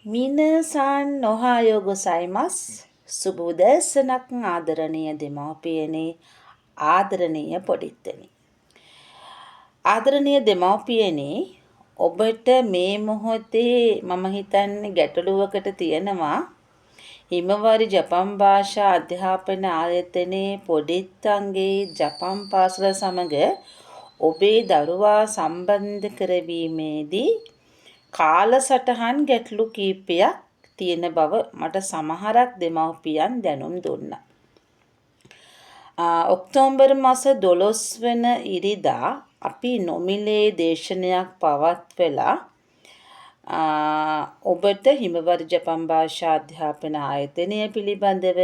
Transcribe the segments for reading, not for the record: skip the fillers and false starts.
Minasan Ohio gozaimasu. සුබ උදෑසනක් ආදරණීය දෙමව්පියනි, ආදරණීය පොඩිත්තනි. ආදරණීය දෙමව්පියනි, ඔබට මේ මොහොතේ මම හිතන්නේ ගැටලුවකට තියෙනවා. හිමවාරි ජපන් භාෂා අධ්‍යාපන ආයතනයේ පොඩිත්තන්ගේ ජපන් පාසල සමග ඔබේ දරුවා සම්බන්ධ කරවීමේදී කාලසටහන් ගැටලු කීපයක් තියෙන බව මට සමහරක් දෙමව්පියන් දැනුම් දුන්නා. ඔක්තෝබර් මාස 12 වන ඉරිදා අපි නොමිලේ දේශනයක් පවත්වලා ඔබට හිමවර ජපන් භාෂා අධ්‍යාපන ආයතනය පිළිබඳව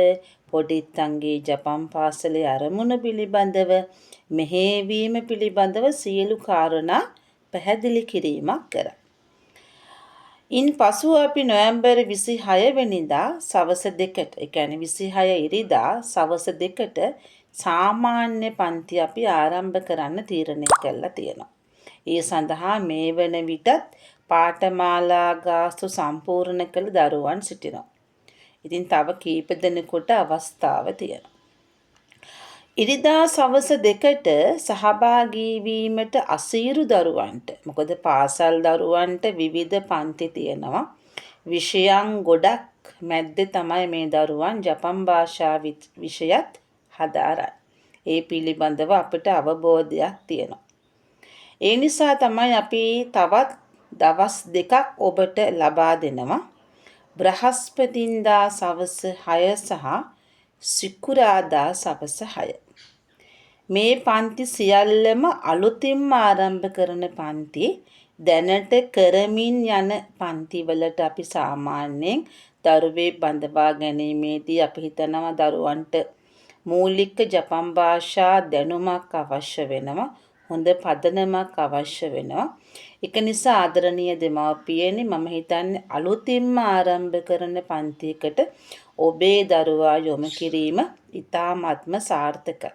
පොඩිත්තන්ගේ ජපන් පාසලේ අරමුණ පිළිබඳව මෙහෙයවීම පිළිබඳව සියලු කාරණා පැහැදිලි කිරීමක් කරා. ඉන් පසුව අපි නොවැම්බර් 26 වෙනිදා සවස 2ට, ඒ කියන්නේ 26 ඉරිදා සවස 2ට සාමාන්‍ය පන්ති අපි ආරම්භ කරන්න තීරණය කළා තියෙනවා. ඒ සඳහා මේ වන විටත් පාඨමාලා ගාස්තු සම්පූර්ණ කළ දරුවන් සිටිනවා. ඉතින් තව කීප දෙනෙකුට අවස්ථාව තියෙනවා. ඉරිදා සවස 2ට සහභාගී වීමට අසීරු දරුවන්ට, මොකද පාසල් දරුවන්ට විවිධ පන්ති තියෙනවා. විෂයන් ගොඩක් මැද්දේ තමයි මේ දරුවන් ජපන් භාෂා විෂයත් හදාරන්නේ. ඒ පිළිබඳව අපිට අවබෝධයක් තියෙනවා. ඒ නිසා තමයි අපි තවත් දවස් දෙකක් ඔබට ලබා දෙනවා. බ්‍රහස්පතින්දා සවස 6 සහ සිකුරාදා සවස 6. මේ පන්ති සියල්ලම අලුතින්ම ආරම්භ කරන පන්ති. දැනට කරමින් යන පන්තිවලට අපි සාමාන්‍යයෙන් දරුවේ බඳවා ගැනීමේදී අපි හිතනවා දරුවන්ට මූලික ජපන් භාෂා දැනුමක් අවශ්‍ය වෙනවා. හොඳ පදනමක් අවශ්‍ය වෙනවා. ඒක නිසා ආදරණීය දෙමව්පියනි, මම හිතන්නේ අලුතින්ම ආරම්භ කරන පන්තියකට ඔබේ දරුවා යොමු කිරීම ඉතාමත්ම සාර්ථකයි.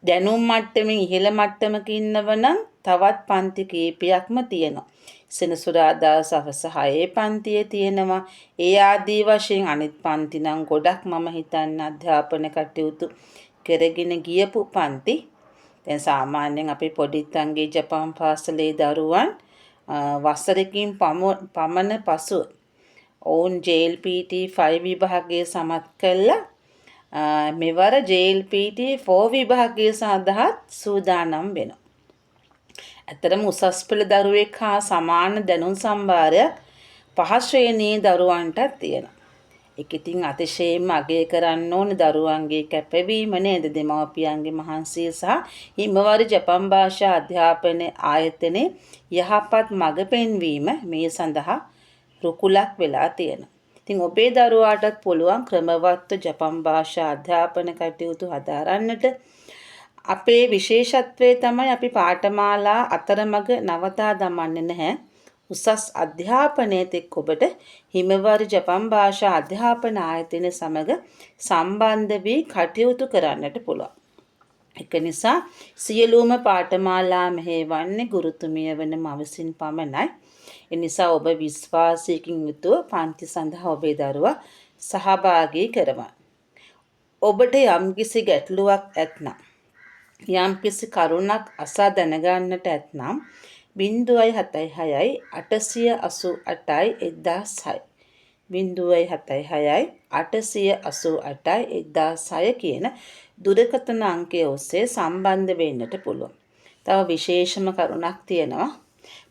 දැනුම් මට්ටමින් ඉහළ මට්ටමක ඉන්නවනම් තවත් පන්ති කීපයක්ම තියෙනවා. සෙනසුරාදා සවස 6 පන්තියේ තියෙනවා. ඒ ආදී වශයෙන් අනිත් පන්ති නම් ගොඩක් මම හිතන්නේ අධ්‍යාපන කටයුතු කරගෙන ගියපු පන්ති. දැන් සාමාන්‍යයෙන් අපේ පොඩිත්තන්ගේ ජපන් පාසලේ දරුවන් වසරකින් පමණ පසුව ඔවුන් JLPT 5 විභාගයේ සමත් කළා. මෙවර JLPT 4 විභාගය සඳහා සූදානම් වෙනවා. ඇතරම උසස් පෙළ දරුවෙක් හා සමාන දැනුම් සම්භාරයක් පහ ශ්‍රේණියේ දරුවන්ටත් තියෙනවා. ඒක ඉතින් අතිශයින්ම අගය කරන්න ඕන දරුවන්ගේ කැපවීම නේද, දෙමව්පියන්ගේ මහන්සිය සහ හිමවර ජපන් භාෂා අධ්‍යාපන ආයතනයේ යහපත් මඟ පෙන්වීම මේ සඳහා රුකුලක් වෙලා තියෙනවා. ඉතින් ඔබේ දරුවාටත් පුළුවන් ක්‍රමවත්ව ජපන් භාෂා අධ්‍යාපන කටයුතු හදාරන්නට. අපේ විශේෂත්වය තමයි අපි පාඨමාලා අතරමඟ නවතා දමන්නේ නැහැ. උසස් අධ්‍යාපනයේ තෙක් ඔබට හිමවර ජපන් භාෂා අධ්‍යාපන ආයතනය සමග සම්බන්ධ වී කටයුතු කරන්නට පුළුවන්. ඒක නිසා සියලුම පාඨමාලා මෙහෙවන්නේ ගුරුතුමිය වන මව විසින් පමණයි. ඒ නිසා ඔබ විශ්වාසයකින් යුතුව පන්ති සඳහා ඔබේ දරුවා සහභාගී කරවන්න. ඔබට යම්කිසි ගැටලුවක් ඇත්නම්, යම්කිසි කරුණක් අසා දැනගන්නට ඇත්නම් 076 888 1006 076 888 1006 කියන දුරකථන අංකය ඔස්සේ සම්බන්ධ වෙන්නට පුළුවන්. තව විශේෂම කරුණක් තියෙනවා.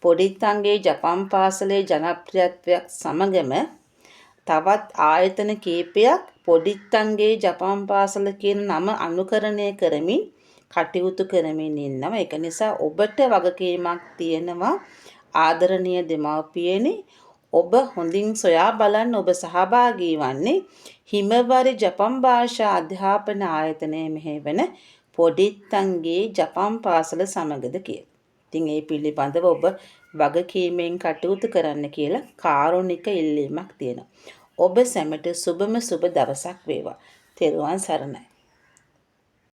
පොඩිත්තන්ගේ ජපන් පාසලේ ජනප්‍රියත්වයක් සමගම තවත් ආයතන කීපයක් පොඩිත්තන්ගේ ජපන් පාසල කියන නම අනුකරණය කරමින් කටයුතු කරමින් ඉන්නවා. ඒක නිසා ඔබට වගකීමක් තියෙනවා ආදරණීය දෙමව්පියනි. ඔබ හොඳින් සොයා බලන්න ඔබ සහභාගී වන්නේ හිමවර ජපන් භාෂා අධ්‍යාපන ආයතනයේ මෙහෙවන පොඩිත්තන්ගේ ජපන් පාසල සමගද කියලා. ඉතින් ඒ පිළිබඳව ඔබ වගකීමෙන් කටයුතු කරන්න කියලා කාරුණික ඉල්ලීමක් තියෙනවා. ඔබ සැමට සුබම සුබ දවසක් වේවා. තෙරුවන් සරණයි.